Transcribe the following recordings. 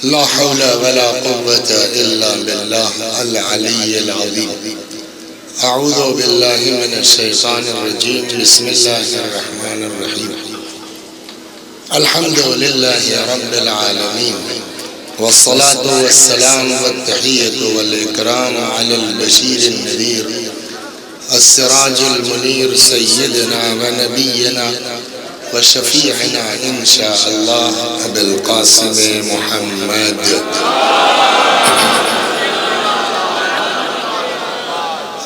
لا حول ولا قوة إلا بالله العلي العظيم. أعوذ بالله من الشيطان الرجيم. بسم الله الرحمن الرحيم. الحمد لله رب العالمين، والصلاة والسلام والتحية والإكرام على البشير النذير السراج المنير سيدنا ونبينا وشفيعنا إن شاء الله أبي القاسم محمد.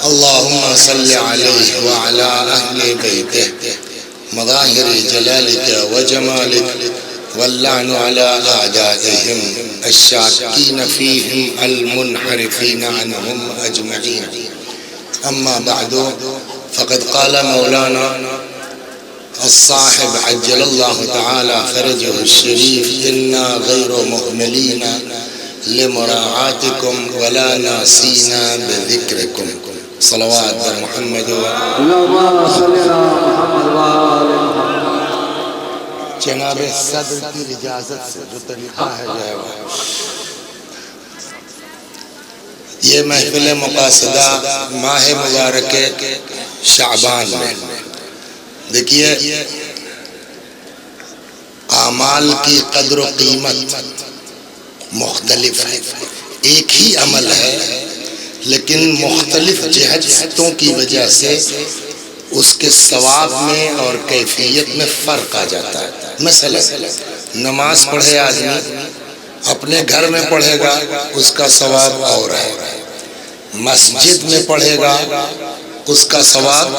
اللهم صل عليه وعلى أهل بيته مظاهر جلالك وجمالك، واللعن على أعدائهم الشاكين فيهم المنحرفين عنهم أجمعين. أما بعد، فقد قال مولانا الصاحب عجل الله تعالى فرجه الشريف: إنا غير مهملين لمراعاتكم ولا ناسين بذكركم. صلوات محمد اللهم صل على محمد وآل محمد. جناب صدر کی اجازت سے جو طریقہ ہے یہ محفل مقاصدہ ماہ مبارک شعبان میں، دیکھیے اعمال کی قدر و قیمت مختلف ہے. ایک ہی عمل ہے لیکن مختلف جہتوں کی وجہ سے اس کے ثواب میں اور کیفیت میں فرق آ جاتا ہے. مثلا نماز پڑھے آدمی اپنے گھر میں پڑھے گا اس کا ثواب اور ہے، مسجد میں پڑھے گا اس کا ثواب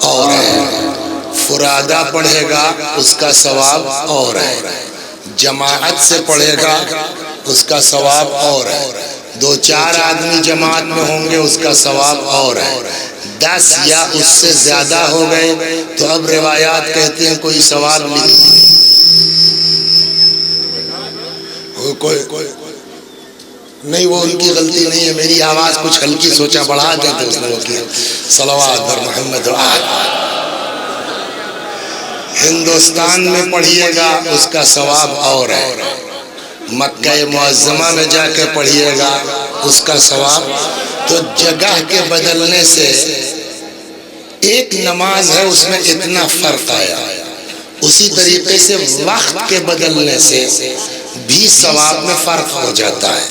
اور ہے، فرادہ پڑھے گا اس کا ثواب اور ہے، جماعت سے پڑھے گا اس کا ثواب اور ہے، 2-4 آدمی جماعت میں ہوں گے اس کا ثواب اور ہے، 10 یا اس سے زیادہ ہو گئے تو اب روایات کہتے ہیں کوئی ثواب نہیں، وہ ان کی غلطی نہیں ہے، میری آواز کچھ ہلکی سوچا بڑھا دیں تو اس نے وہ کیا. صلوات بر محمد. ہندوستان میں پڑھیے گا اس کا ثواب اور ہے، مکہ معظمہ میں جا کے پڑھیے گا اس کا ثواب. تو جگہ کے بدلنے سے ایک نماز ہے اس میں اتنا فرق آیا، اسی طریقے سے وقت کے بدلنے سے بھی ثواب میں فرق ہو جاتا ہے.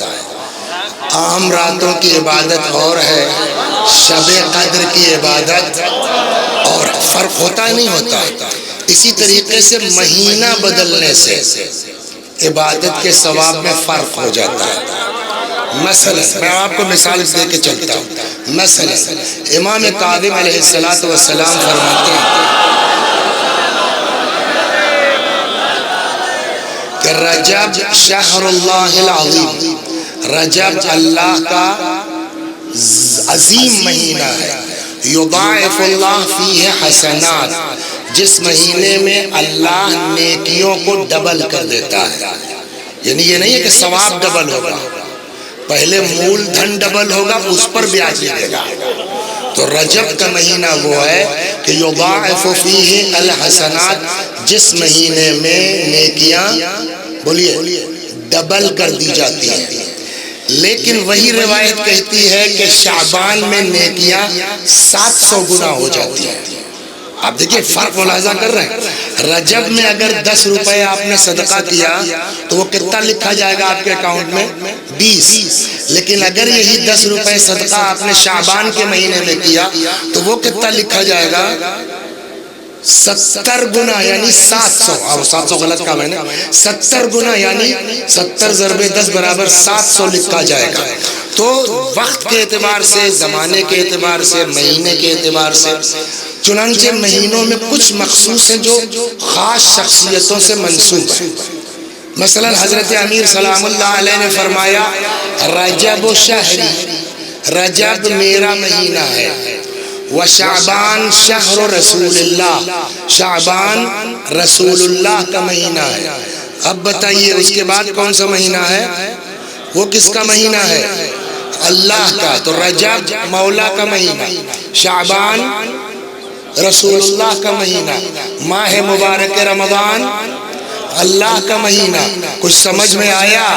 عام راتوں کی عبادت اور ہے، شب قدر کی عبادت اور فرق ہوتا نہیں ہوتا. اسی طریقے سے مہینہ بدلنے سے عبادت کے ثواب میں فرق ہو جاتا ہے. مثلا میں آپ کو مثال دے کے چلتا ہوں. مثلا امام کاظم علیہ السلام فرماتے ہیں کہ رجب شہر اللہ العظیم، رجب اللہ کا عظیم مہینہ ہے. یضاعف اللہ فیہ حسنات، جس مہینے میں اللہ نیکیوں کو ڈبل کر دیتا ہے. یعنی یہ نہیں ہے کہ ثواب ڈبل ہوگا، پہلے مول دھن ڈبل ہوگا اس پر بیاج ملے گا. تو رجب کا مہینہ وہ ہے کہ یضاعف فیہ الحسنات، جس مہینے میں نیکیاں بولیے ڈبل کر دی جاتی ہیں. لیکن وہی روایت کہتی ہے کہ شعبان میں نیکیاں 700 گنا ہو جاتی ہیں. آپ دیکھیں فرق ملاحظہ کر رہے ہیں. رجب میں اگر 10 روپے آپ نے صدقہ کیا تو وہ کتنا لکھا جائے گا آپ کے اکاؤنٹ میں؟ 20. لیکن اگر یہی 10 روپے صدقہ آپ نے شعبان کے مہینے میں کیا تو وہ کتنا لکھا جائے گا؟ 70 گنا، یعنی 700. اب 700 غلط کہا میں نے، 70 گنا یعنی 70 ضرب 10 برابر 700 لکھا جائے گا. تو وقت کے اعتبار سے، زمانے کے اعتبار سے، مہینے کے اعتبار سے، چنانچہ مہینوں میں کچھ مخصوص ہیں جو خاص شخصیتوں سے منسوب ہیں. مثلا حضرت امیر سلام اللہ علیہ نے فرمایا رجب شہری، رجب میرا مہینہ ہے، وشعبان شہر رسول اللہ، شعبان رسول اللہ کا مہینہ ہے. اب بتائیے اس کے بعد کون سا مہینہ ہے؟ وہ کس کا مہینہ ہے؟ اللہ کا. تو رجب مولا کا مہینہ، شعبان رسول اللہ کا مہینہ، ماہ مبارک رمضان اللہ کا مہینہ. کچھ سمجھ میں آیا؟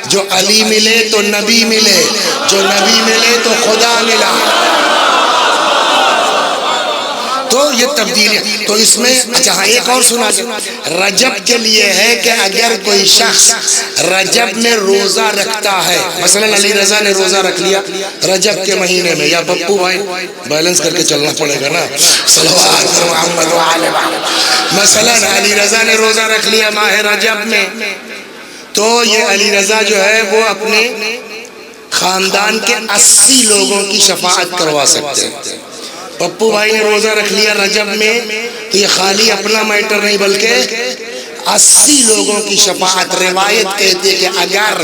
جو علی ملے تو نبی ملے، جو نبی ملے تو خدا ملا. تو یہ تبدیلی. تو اس میں اچھا ہاں ایک اور سنا دیں. رجب کے لیے ہے کہ اگر کوئی شخص رجب میں روزہ رکھتا ہے، مثلا علی رضا نے روزہ رکھ لیا رجب کے مہینے میں، یا پپو بھائی بیلنس کر کے چلنا پڑے گا نا، صلوات محمد وعلی محمد. مثلا علی رضا نے روزہ رکھ لیا ماہ رجب میں، تو یہ علی رضا جو ہے وہ اپنے خاندان کے 80 لوگوں کی شفاعت کروا سکتے ہیں. پپو بھائی نے روزہ رکھ لیا رجب میں، تو یہ خالی اپنا میٹر نہیں بلکہ 80 لوگوں کی شفاعت. روایت کہتے کہ اگر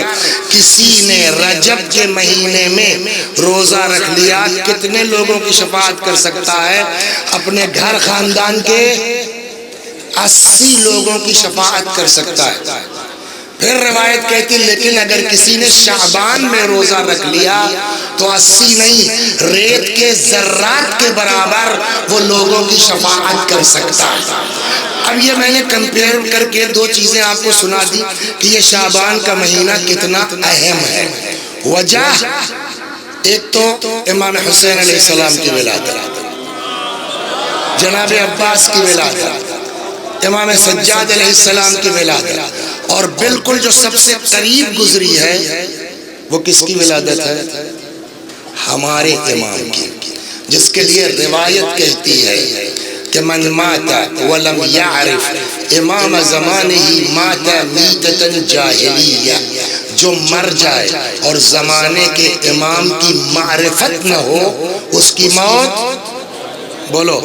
کسی نے رجب کے مہینے میں روزہ رکھ لیا کتنے لوگوں کی شفاعت کر سکتا ہے؟ اپنے گھر خاندان کے 80 لوگوں کی شفاعت کر سکتا ہے. پھر روایت کہتی لیکن اگر کسی نے شعبان میں روزہ رکھ لیا تو 80 نہیں، ریت کے ذرات کے برابر وہ لوگوں کی شفاعت کر سکتا ہے. اب یہ میں نے کمپیئر کر کے دو چیزیں آپ کو سنا دی کہ یہ شعبان کا مہینہ کتنا اہم ہے. وجہ ایک تو امام حسین علیہ السلام کی ولادت، جناب عباس کی ولادت، امام سجاد علیہ السلام کی ولادت، اور بالکل جو سب سے قریب گزری ہے وہ کس کی ولادت ہے؟ ہمارے امام کی، جس کے لیے روایت کہتی ہے کہ من مات ولم یعرف امام زمانہ مات میتۃ جاہلیہ. جو مر جائے اور زمانے کے امام کی معرفت نہ ہو اس کی موت بولو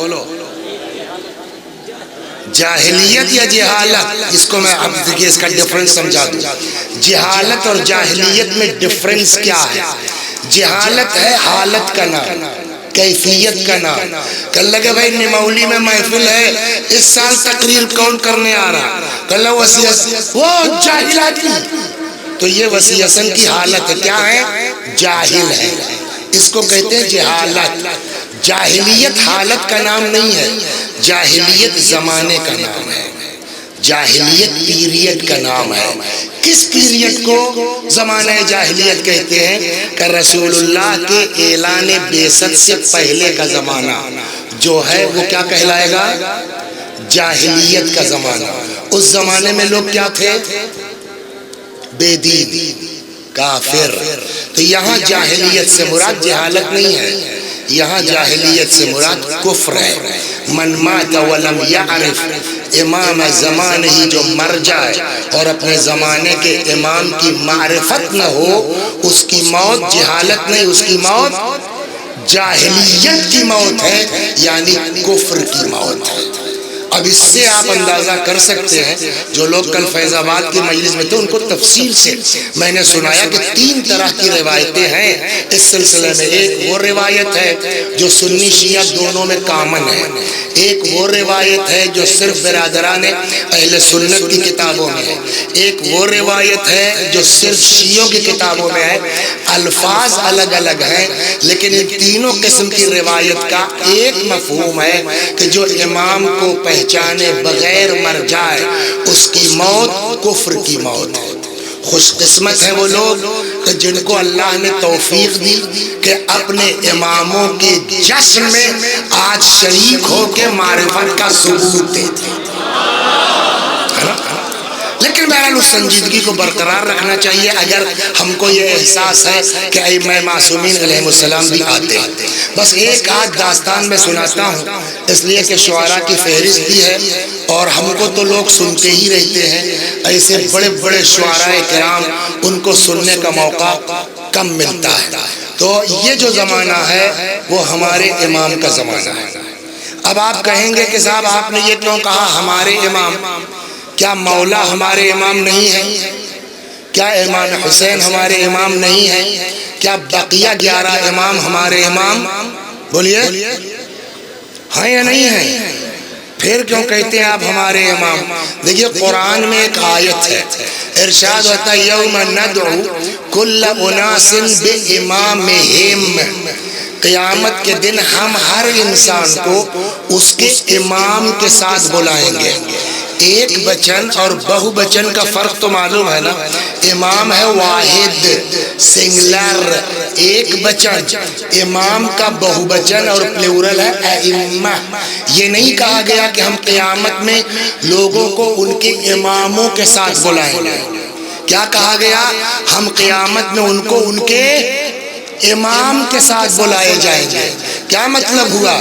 جاہلیت یا جہالت. اس کو میں اب دیکھیے اس کا ڈفرنس سمجھا دوں. جہالت اور جاہلیت میں ڈفرنس کیا ہے؟ جہالت ہے حالت کا نام، کیفیت کا نام. کل لگے بھائی نمولی میں محفل ہے، اس سال تقریر کون کرنے آ رہا؟ کل وہ جاہل آدمی، تو یہ وسیع حسن کی حالت ہے. کیا ہے؟ جاہل ہے. اس کو کہتے ہیں جہالت. جاہلیت حالت کا نام نہیں ہے، جاہلیت زمانے کا نام ہے، جاہلیت پیریڈ کا نام ہے. کس پیریڈ کو زمانہ جاہلیت کہتے ہیں؟ کہ رسول اللہ کے اعلان بعثت سے پہلے کا زمانہ جو ہے وہ کیا کہلائے گا؟ جاہلیت کا زمانہ. اس زمانے میں لوگ کیا تھے؟ بے دین، کافر. تو یہاں جاہلیت سے مراد جہالت نہیں ہے، یہاں جاہلیت سے مراد کفر ہے. من مات ولم یعرف امام زمانہ ہی، جو مر جائے اور اپنے زمانے کے امام کی معرفت نہ ہو اس کی موت جہالت نہیں، اس کی موت جاہلیت کی موت ہے، یعنی کفر کی موت ہے. اب اس سے آپ اندازہ کر سکتے ہیں جو لوگ کل فیض آباد کی مجلس میں تھے ان کو تفصیل سے میں نے سنایا کہ 3 طرح کی روایتیں ہیں اس سلسلے میں. ایک وہ روایت ہے جو سنی شیعہ دونوں میں کامن ہے، ایک وہ روایت ہے جو صرف برادران اہل سنت کی کتابوں میں ہے، ایک وہ روایت ہے جو صرف شیعوں کی کتابوں میں ہے. الفاظ الگ الگ ہیں لیکن ان تینوں قسم کی روایت کا ایک مفہوم ہے کہ جو امام کو پہچانے بغیر مر جائے اس کی موت کفر کی موت ہے. خوش قسمت ہیں وہ لوگ کہ جن کو اللہ نے توفیق دی کہ اپنے اماموں کے جشن میں آج شریک ہو کے معرفت کا ثبوت دیتے ہیں. لیکن بہرحال اس سنجیدگی کو برقرار رکھنا چاہیے. اگر ہم کو یہ احساس ہے کہ ائمہ معصومین علیہ السلام بھی آتے ہیں. بس ایک آدھ داستان میں سناتا ہوں اس لیے کہ شعراء کی فہرست بھی ہے اور ہم کو تو لوگ سنتے ہی رہتے ہیں. ایسے بڑے بڑے شعراء کرام ان کو سننے کا موقع کم ملتا ہے. تو یہ جو زمانہ ہے وہ ہمارے امام کا زمانہ ہے. اب آپ کہیں گے کہ صاحب آپ نے یہ کیوں کہا ہمارے امام؟ کیا مولا ہمارے امام نہیں ہے؟ کیا امام حسین ہمارے امام نہیں ہے؟ کیا بقیہ 11 امام ہمارے امام؟ بولیے ہاں یا نہیں ہے؟ پھر کیوں کہتے ہیں آپ ہمارے امام؟ دیکھیے قرآن میں ایک آیت ہے، ارشاد ہوتا ہے یوم ندعو کل اناس بامامہم. قیامت کے دن ہم ہر انسان کو اس کے امام کے ساتھ بلائیں گے. ایک بچن اور بہو بچن کا فرق تو معلوم ہے نا. امام ہے واحد سنگلر ایک بچن، امام کا بہو بچن اور پلیورل ہے ائمہ. یہ نہیں کہا گیا کہ ہم قیامت میں لوگوں کو ان کے اماموں کے ساتھ بلائیں گے. کیا کہا گیا؟ ہم قیامت میں ان کو ان کے امام کے ساتھ بلائے جائیں گے. کیا مطلب ہوا؟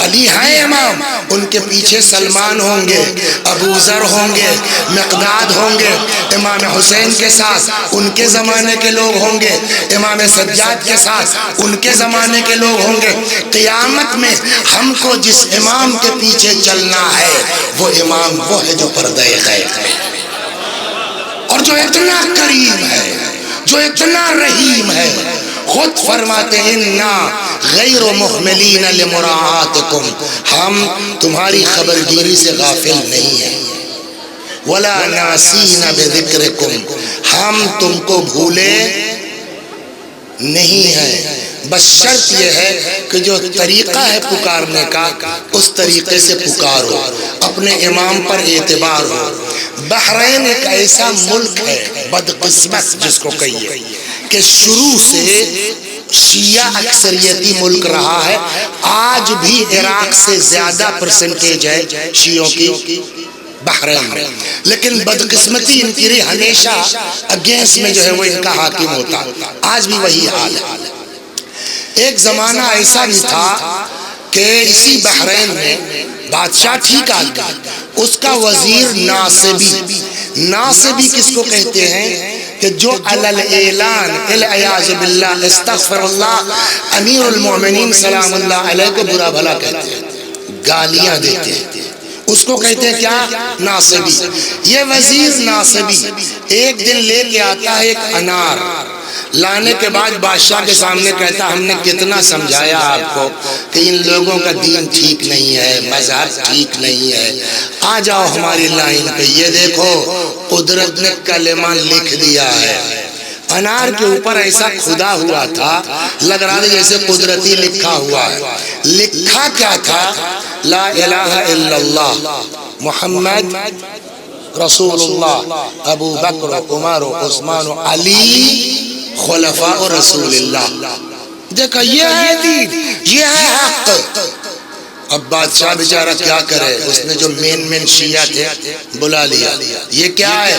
علی ہیں امام، ان کے پیچھے سلمان ہوں گے، ابو ذر ہوں گے، مقداد ہوں گے، امام حسین کے ساتھ ان کے زمانے کے لوگ ہوں گے، امام سجاد کے ساتھ ان کے زمانے کے لوگ ہوں گے. قیامت میں ہم کو جس امام کے پیچھے چلنا ہے وہ امام وہ ہے جو پردہ غیب ہے اور جو اتنا کریم ہے، جو اتنا رحیم ہے. خود فرماتے ہیں انا غیر محملین لمراعاتکم، ہم تمہاری خبرگیری سے غافل نہیں ہیں. ولا ناسین بذکرکم، ہم تم کو بھولے نہیں ہیں. بس شرط یہ ہے کہ جو طریقہ ہے پکارنے کا اس طریقے سے پکارو، اپنے امام پر اعتبار ہو. بحرین ایک ایسا ملک ہے بدقسمت جس کو کہیے کہ شروع سے شیعہ اکثریتی ملک رہا ہے. آج بھی عراق سے زیادہ پرسنٹیج ہے شیعوں کی بحرین میں، لیکن بدقسمتی ان کی ہمیشہ اگینسٹ میں جو ہے وہ ان کا حاکم ہوتا. آج بھی وہی حال ہے. ایک زمانہ ایسا بھی تھا کہ اسی بحرین میں بادشاہ ٹھیک آدمی، اس کا وزیر ناصبی. ناصبی کس کو کہتے ہیں؟ کہ جو علل اعلان العیاذ باللہ استغفر اللہ امیر المومنین سلام اللہ علیہ کو برا بھلا کہتے ہیں، گالیاں دیتے ہیں، اس کو کہتے ہیں کیا؟ ناصبی. یہ وزیر ناصبی ایک دن لے کے آتا ہے ایک انار. لانے کے بعد بادشاہ کے سامنے کہتا ہم نے کتنا سمجھایا آپ کو کہ ان لوگوں کا دین ٹھیک نہیں ہے، مذہب ٹھیک نہیں ہے، آ جاؤ ہماری لائن پہ. یہ دیکھو قدرت نے کلمہ لکھ دیا ہے. انار کے اوپر ایسا کھدا ہوا تھا لگ رہا تھا جیسے قدرتی لکھا ہوا ہے. لکھا کیا تھا؟ لا الہ الا اللہ محمد رسول اللہ ابو بکر عمر عثمان علی خلفاء رسول اللہ. دیکھا یہ ہے دین، یہ ہے حق. اب بادشاہ بیچارہ کیا کرے؟ اس نے جو مین شیعہ تھے بلا لیا. یہ کیا ہے؟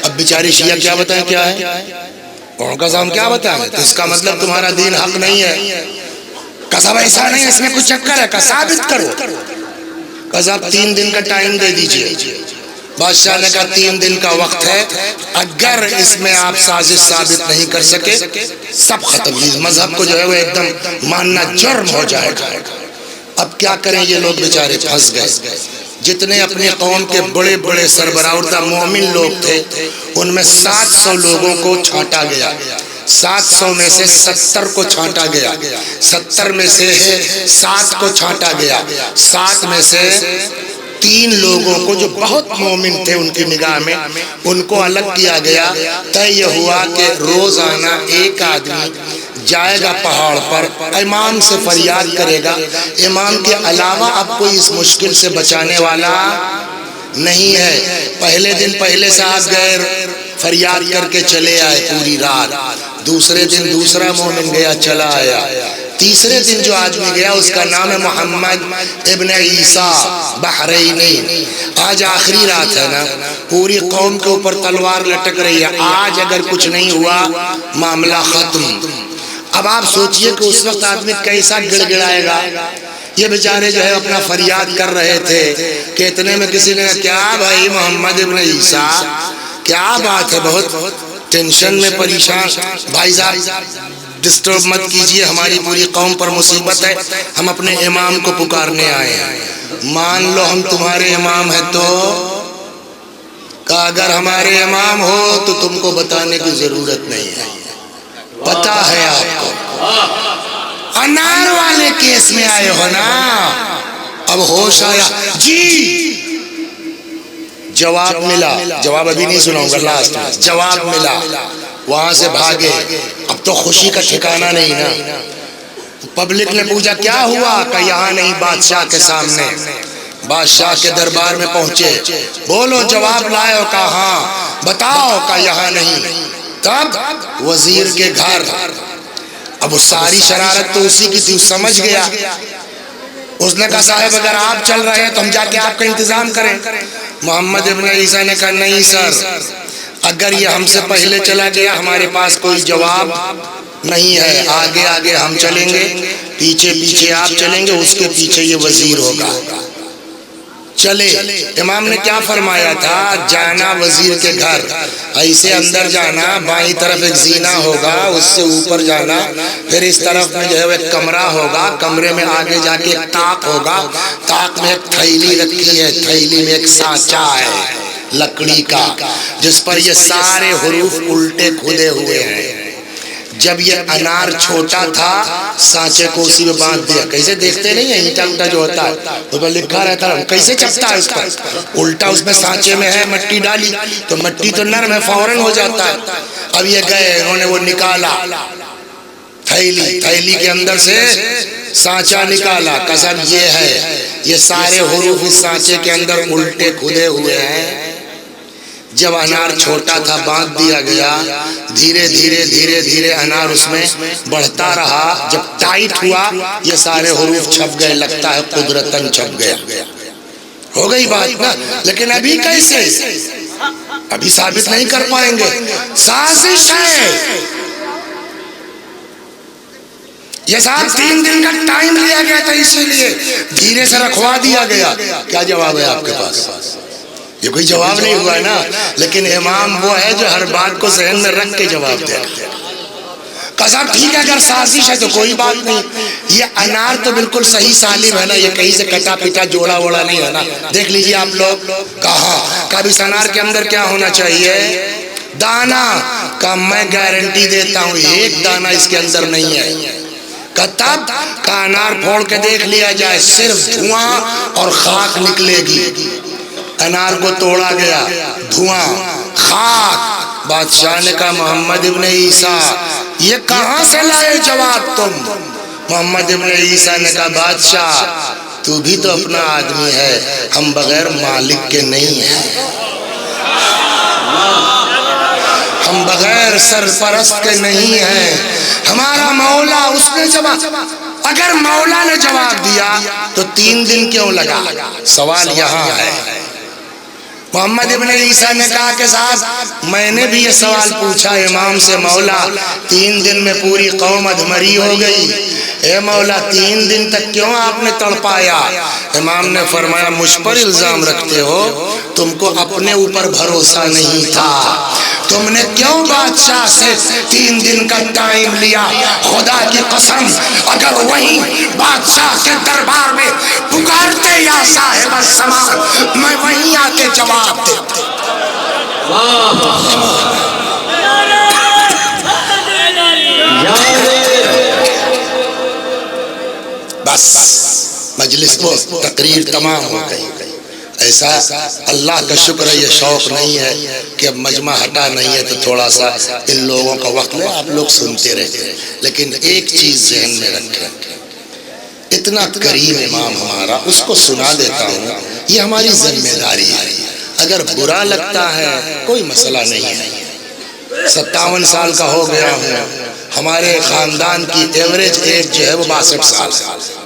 اب بیچاری شیعہ کیا بتائیں کیا ہے؟ ان کا ہم کیا بتائیں؟ تو اس کا مطلب تمہارا دین حق نہیں ہے. کسب ایسا نہیں ہے، اس میں کچھ چکر ہے، کا ثابت کرو. بس آپ 3 دن کا ٹائم دے دیجئے. بادشاہ نے کہا 3 دن کا وقت ہے، اگر اس میں آپ سازش ثابت نہیں کر سکے سب ختم. اس مذہب کو جو ہے وہ ایک دم ماننا جرم ہو جائے گا. اب کیا کریں؟ یہ لوگ بیچارے پھنس گئے. جتنے اپنی قوم کے بڑے بڑے سربراہ مومن لوگ تھے ان میں 700 لوگوں کو چھانٹا گیا. 700 میں سے 70 کو چھانٹا گیا، 70 میں سے 7 کو چھانٹا گیا، 7 میں سے 3 لوگوں کو جو بہت مومن تھے ان کی نگاہ میں ان کو الگ کیا گیا. طے یہ ہوا کہ روزانہ ایک آدمی جائے گا پہاڑ پر، امام سے فریاد کرے گا. امام کے علاوہ اب کوئی اس مشکل سے بچانے والا نہیں ہے. پہلے دن پہلے صاحب گئے فریاد کر کے چلے آئے پوری رات. دوسرے دن دوسرا مومن گیا چلا آیا. تیسرے دن جو آدمی گیا اس کا نام ہے محمد ابن عیسیٰ بحرینی. آج آخری رات ہے نا، پوری قوم کے اوپر تلوار لٹک رہی ہے. آج اگر کچھ نہیں ہوا معاملہ ختم. اب آپ سوچئے کہ اس وقت آدمی کیسا گڑ گڑائے گا. یہ بیچارے جو ہے اپنا فریاد کر رہے تھے کہ اتنے میں کسی نے کہا کیا بھائی محمد ابن عیسیٰ کیا بات ہے، بہت ٹینشن میں پریشان. بھائی صاحب ڈسٹرب مت کیجئے، ہماری پوری قوم پر مصیبت ہے، ہم اپنے امام کو پکارنے آئے ہیں. مان لو ہم تمہارے امام ہیں تو کہا اگر ہمارے امام ہو تو تم کو بتانے کی ضرورت نہیں ہے، پتا ہے آپ کو. انار والے کیس میں آئے ہو نا. اب ہوش آیا جی، جواب ملا. جواب ابھی نہیں سناؤں گا، لاسٹ جواب ملا. وہاں سے بھاگے. اب تو خوشی کا ٹھکانہ نہیں نا. پبلک نے پوچھا کیا ہوا؟ کہ یہاں نہیں، بادشاہ کے سامنے. بادشاہ کے دربار میں پہنچے، بولو جواب لائے ہو؟ کہا ہاں۔ بتاؤ؟ کہا یہاں نہیں۔ تب وزیر کے گھر، اب وہ ساری شرارت تو اسی کی تھی، سمجھ گیا۔ اس نے کہا صاحب اگر آپ چل رہے ہیں تو ہم جا کے آپ کا انتظام کریں۔ محمد ابن عیسیٰ نے کہا نہیں سر، اگر یہ ہم سے پہلے چلا گیا ہمارے پاس کوئی جواب نہیں ہے، آگے آگے ہم چلیں گے، پیچھے پیچھے آپ چلیں گے، اس کے پیچھے یہ وزیر ہوگا۔ چلے۔ امام نے کیا فرمایا تھا؟ جانا وزیر کے گھر، ایسے اندر جانا، بائیں طرف ایک زینہ ہوگا، اس سے اوپر جانا، پھر اس طرف میں جو ہے ایک کمرہ ہوگا، کمرے میں آگے جا کے ایک طاق ہوگا، طاق میں ایک تھیلی رکھی ہے، تھیلی میں ایک سانچہ ہے لکڑی کا، جس پر یہ سارے حروف الٹے کھدے ہوئے ہیں۔ جب یہ انار چھوٹا تھا سانچے کو اسی میں باندھ دیا، کیسے دیکھتے نہیں ہیں اینٹا جو ہوتا ہے اس پر لکھا رہتا ہے، کیسے چپتا ہے اس پر الٹا، اس میں سانچے میں ہے مٹی ڈالی تو مٹی تو نرم ہے فوراً ہو جاتا ہے۔ اب یہ گئے، انہوں نے وہ نکالا تھیلی کے اندر سے سانچہ نکالا، قسم یہ ہے یہ سارے حروف اس سانچے کے اندر الٹے کھدے ہوئے ہیں۔ جب انار چھوٹا تھا باندھ دیا گیا، دھیرے دھیرے دھیرے دھیرے انار اس میں بڑھتا رہا، جب ٹائٹ ہوا یہ سارے حروف چھپ گئے، لگتا ہے قدرتاً چھپ گیا۔ ہو گئی بات نا؟ لیکن ابھی کیسے؟ ابھی ثابت نہیں کر پائیں گے، سازش ہے یہ صاحب۔ 3 دن کا ٹائم لیا گیا تھا، اسی لیے دھیرے سے رکھوا دیا گیا۔ کیا جواب ہے آپ کے پاس؟ یہ کوئی جواب نہیں ہوا ہے نا، لیکن امام وہ ہے جو ہر بات کو ذہن میں رکھ کے جواب دے گا۔ کہا صاحب ٹھیک ہے اگر سازش ہے تو کوئی بات نہیں، یہ انار تو بالکل صحیح سالم ہے نا، یہ کہیں سے کٹا پیٹا جوڑا ووڑا نہیں ہے نا، دیکھ لیجئے آپ لوگ۔ کہا اس انار کے اندر کیا ہونا چاہیے؟ دانا۔ کہا میں گارنٹی دیتا ہوں ایک دانا اس کے اندر نہیں ہے۔ تب کا انار پھوڑ کے دیکھ لیا جائے، صرف دھواں اور خاک نکلے گی۔ انار کو توڑا گیا، دھواں خاک۔ بادشاہ نے کہا محمد ابن عیسیٰ یہ کہاں سے لائے جواب تم؟ محمد ابن عیسیٰ نے کہا بادشاہ تو بھی تو اپنا آدمی ہے، ہم بغیر مالک کے نہیں ہیں، ہم بغیر سرپرست کے نہیں ہیں، ہمارا مولا اس نے جواب۔ اگر مولا نے جواب دیا تو 3 دن کیوں لگا؟ سوال یہاں ہے۔ محمد ابن عیسیٰ نے کہا کہ صاحب میں نے بھی یہ سوال پوچھا امام سے، مولا 3 دن میں پوری قوم ادھمری ہو گئی، اے مولا 3 دن تک کیوں آپ نے تڑپایا؟ امام نے فرمایا مجھ پر الزام رکھتے ہو، تم کو اپنے اوپر بھروسہ نہیں تھا، تم نے کیوں بادشاہ سے 3 دن کا ٹائم لیا؟ خدا کی قسم اگر وہی بادشاہ کے دربار میں پکارتے یا صاحب السماء، میں وہیں آ کے جواب دیتا۔ بس مجلس کو تقریر تمام ہو گئی۔ ایسا اللہ کا شکر ہے، یہ شوق نہیں ہے کہ اب مجمع ہٹا نہیں ہے تو تھوڑا سا ان لوگوں کا وقت لے، آپ لوگ سنتے رہتے، لیکن ایک چیز ذہن میں رکھیں، اتنا کریم امام ہمارا، اس کو سنا دیتا ہوں، یہ ہماری ذمہ داری ہے۔ اگر برا لگتا ہے کوئی مسئلہ نہیں ہے، 57 سال کا ہو گیا ہوں، ہمارے خاندان کی ایوریج ایج جو ہے وہ 62 سال ہے،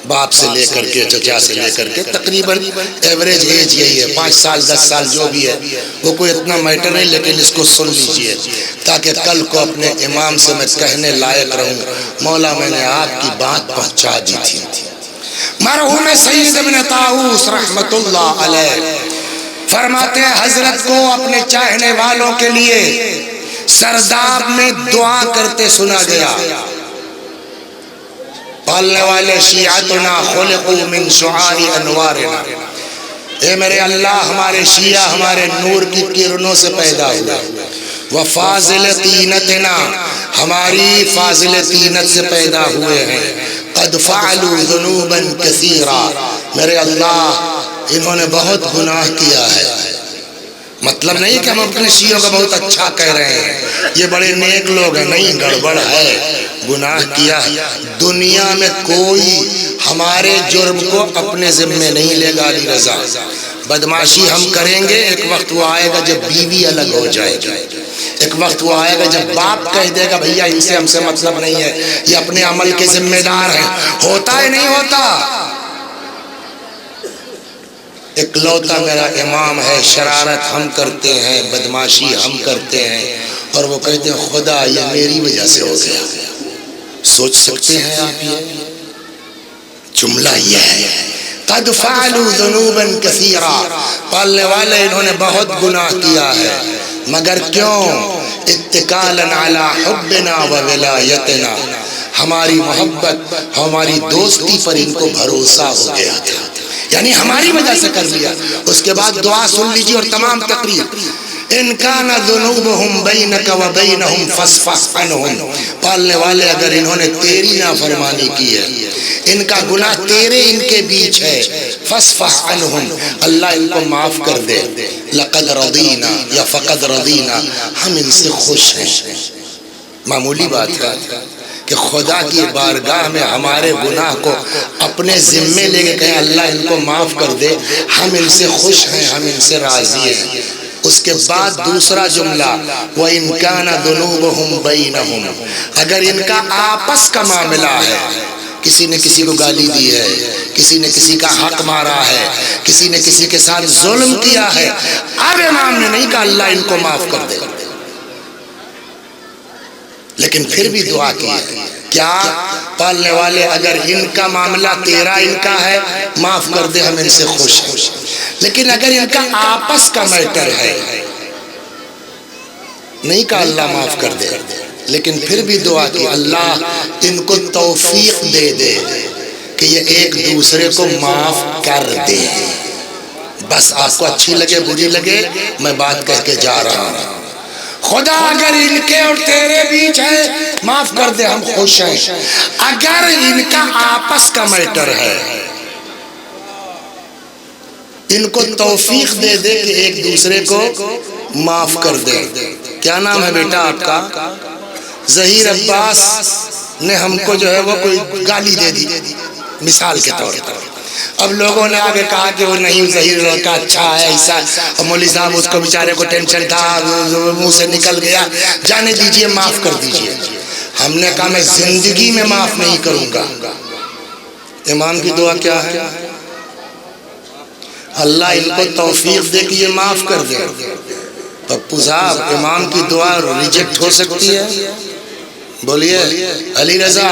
باپ سے لے کر کے چچا سے لے کر کے تقریباً ایوریج ایج یہی ہے، 5 سال 10 سال جو بھی ہے وہ کوئی اتنا میٹر نہیں، لیکن اس کو سن لیجئے تاکہ کل کو اپنے امام سے میں کہنے لائق رہوں مولا میں نے آپ کی بات پہنچا دی تھی۔ مرحوم سید ابن طاؤس رحمت اللہ علیہ فرماتے ہیں حضرت کو اپنے چاہنے والوں کے لیے سرداب میں دعا کرتے سنا گیا، پالنے والے شیعتنا خلقوا من شعاع انوارنا، اے میرے اللہ ہمارے شیعہ ہمارے نور کی کرنوں سے پیدا ہوئے، وفاضل طینتنا ہماری فاضل طینت سے پیدا ہوئے ہیں، قد فعلوا ذنوبا کثیرا، میرے اللہ انہوں نے بہت گناہ کیا ہے۔ مطلب نہیں کہ ہم اپنے شیعوں کا بہت اچھا کہہ رہے ہیں، یہ بڑے نیک لوگ ہیں، نہیں، گڑبڑ ہے، گناہ کیا ہے۔ دنیا میں کوئی ہمارے جرم کو اپنے ذمے نہیں لے گا علی رضا. بدماشی ہم کریں گے، ایک وقت وہ آئے گا جب بیوی الگ ہو جائے گی، ایک وقت وہ آئے گا جب باپ کہہ دے گا بھیا ان سے ہم سے مطلب نہیں ہے، یہ اپنے عمل کے ذمہ دار ہیں. ہوتا ہے نہیں ہوتا؟ اکلوتا میرا امام ہے، شرارت ہم کرتے ہیں، بدماشی ہم کرتے ہیں، اور وہ کہتے ہیں خدا یہ میری وجہ سے ہو گیا. سوچ سکتے ہیں آپ؟ یہ جملہ یہ ہے قد فعلوا ذنوبا کثیرا، پالنے والے انہوں نے بہت گناہ کیا ہے، مگر کیوں؟ اتکالا علی حبنا و ولایتنا، ہماری محبت ہماری دوستی پر ان کو بھروسہ ہو گیا تھا، یعنی ہماری وجہ سے کر لیا. اس کے بعد دعا سن لیجیے اور تمام تقریر. ان کان ذنوبہم بینک و بینہم فاصفح عنہم، پالنے والے اگر انہوں نے تیری نافرمانی کی ہے، ان کا گناہ تیرے ان کے بیچ ہے، فاصفح عنہم، اللہ ان کو معاف کر دے. لقد رضینا یا فقد رضینا، ہم ان سے خوش ہیں. معمولی بات ہے کہ خدا کی بارگاہ میں ہمارے گناہ کو اپنے ذمے لے کے کہیں اللہ ان کو معاف کر دے، ہم ان سے خوش ہیں، ہم ان سے راضی ہیں. اس کے بعد دوسرا جملہ وَإِن كَانَ ذُنُوبُهُمْ بَيْنَهُمْ، اگر ان کا آپس کا معاملہ ہے، کسی نے کسی کو گالی دی ہے، کسی نے کسی کا حق مارا ہے، کسی نے کسی کے ساتھ ظلم کیا ہے، اب امام نے نہیں کہا اللہ ان کو معاف کر دے، لیکن پھر بھی دعا کی ہے. کیا پالنے والے اگر ان کا معاملہ تیرا ان کا ہے معاف کر دے، ہم ان سے خوش ہیں، لیکن اگر ان کا آپس کا میٹر ہے، نہیں کہا اللہ معاف کر دے، لیکن پھر بھی دعا کی اللہ ان کو توفیق دے دے کہ یہ ایک دوسرے کو معاف کر دے. بس آپ کو اچھی لگے بری لگے میں بات کہہ کے جا رہا ہوں، خدا اگر ان کے اور تیرے بیچ ہے معاف کر دے، ہم خوش ہیں. اگر ان کا آپس کا میٹر ہے، ان کو توفیق دے دے کہ ایک دوسرے کو معاف کر دے. کیا نام ہے بیٹا آپ کا؟ ظہیر عباس نے ہم کو جو ہے وہ کوئی گالی دے دی مثال کے طور پر. اب لوگوں نے آگے کہا کہ وہ نہیں ظہیر لڑکا اچھا ہے ایسا، اور مولوی صاحب اس کو بیچارے کو ٹینشن تھا، منہ سے نکل گیا، جانے دیجئے معاف کر دیجئے. ہم نے کہا میں زندگی میں معاف نہیں کروں گا. امام کی دعا کیا ہے؟ اللہ ان کو توفیق دے کہ یہ معاف کر دے. پپو صاحب امام کی دعا ریجیکٹ ہو سکتی ہے؟ بولیے علی رضا،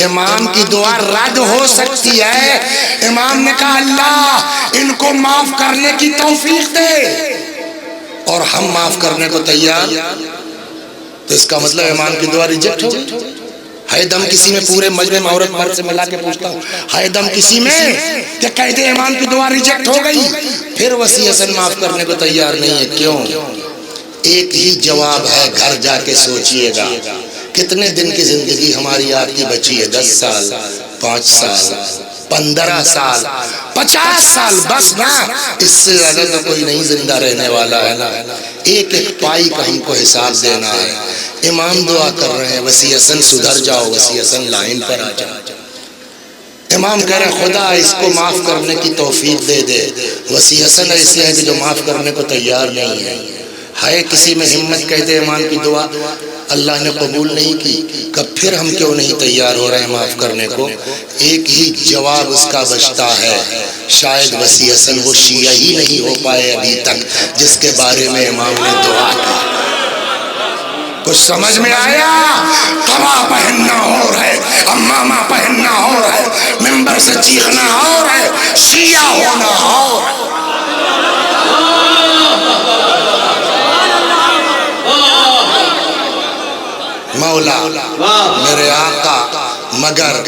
امام کی دعا رد ہو سکتی ہے. امام نے کہا اللہ ان کو معاف کرنے کی توفیق دے، اور ہم معاف کرنے کو تیار، تو اس کا مطلب امام کی دعا ریجیکٹ ہو گئی. ہے دم کسی میں؟ پورے مجمع میں عورت مرد سے ملا کے پوچھتا ہوں، ہے دم کسی میں کہ کہتے امام کی دعا ریجیکٹ ہو گئی پھر وسیع حسن معاف کرنے کو تیار نہیں ہے؟ کیوں؟ ایک ہی جواب ہے، گھر جا کے سوچئے گا. کتنے دن کی زندگی ہماری آپ کی بچی ہے؟ 10 سال، 5 سال، 15 سال، 50 سال، بس نا، اس سے زیادہ تو کوئی نہیں زندہ رہنے والا ہے نا. ایک ایک پائی کا ہم کو حساب دینا ہے. امام دعا کر رہے ہیں وسیع حسن سدھر جاؤ، وسیع حسن لائن پر آ جاؤ. امام کہہ رہے ہیں خدا اس کو معاف کرنے کی توفیق دے دے. وسیع حسن ایسے ہے کہ جو معاف کرنے کو تیار نہیں ہے. ہے کسی میں ہمت کہہ دے امام کی دعا اللہ نے قبول نہیں کی، کب پھر ہم کیوں نہیں تیار ہو رہے ہیں معاف کرنے کو؟ ایک ہی جواب اس کا بچتا ہے، شاید وسیع حسن وہ شیعہ ہی نہیں ہو پائے ابھی تک جس کے بارے میں امام نے دعا کی. کچھ سمجھ میں آیا؟ قبا پہننا اور ہے، امامہ پہننا اور ہے، ممبر سے چیخنا اور ہے، شیعہ ہونا اور ہے. مولا میرے آقا، مگر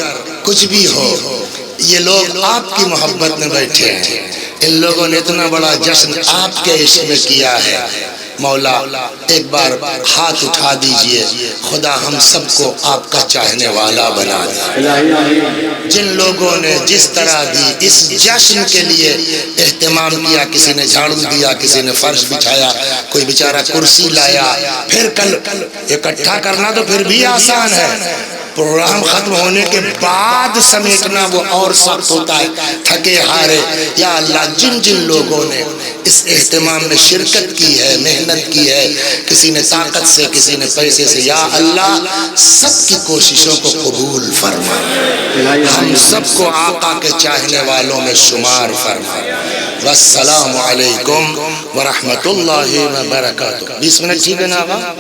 کچھ بھی ہو یہ لوگ آپ کی محبت میں بیٹھے ہیں، ان لوگوں نے اتنا بڑا جشن آپ کے عشق میں کیا ہے. مولا ایک بار ہاتھ اٹھا دیجئے، خدا ہم سب کو آپ کا چاہنے والا بنا دے. جن لوگوں نے جس طرح بھی اس جشن کے لیے اہتمام کیا، کسی نے جھاڑو دیا، کسی نے فرش بچھایا، کوئی بیچارہ کرسی لایا، پھر کل اکٹھا کرنا تو پھر بھی آسان ہے، پروگرام ختم ہونے کے بعد سمیٹنا وہ اور سخت ہوتا ہے، تھکے ہارے۔ یا اللہ جن جن لوگوں نے اس اہتمام میں شرکت کی ہے، محنت کی ہے، کسی نے طاقت سے، کسی نے پیسے سے، یا اللہ سب کی کوششوں کو قبول فرما، ہم سب کو آقا کے چاہنے والوں میں شمار فرما۔ والسلام علیکم ورحمۃ اللہ وبرکاتہ۔ 20 منٹ ٹھیک ہے نا آقا؟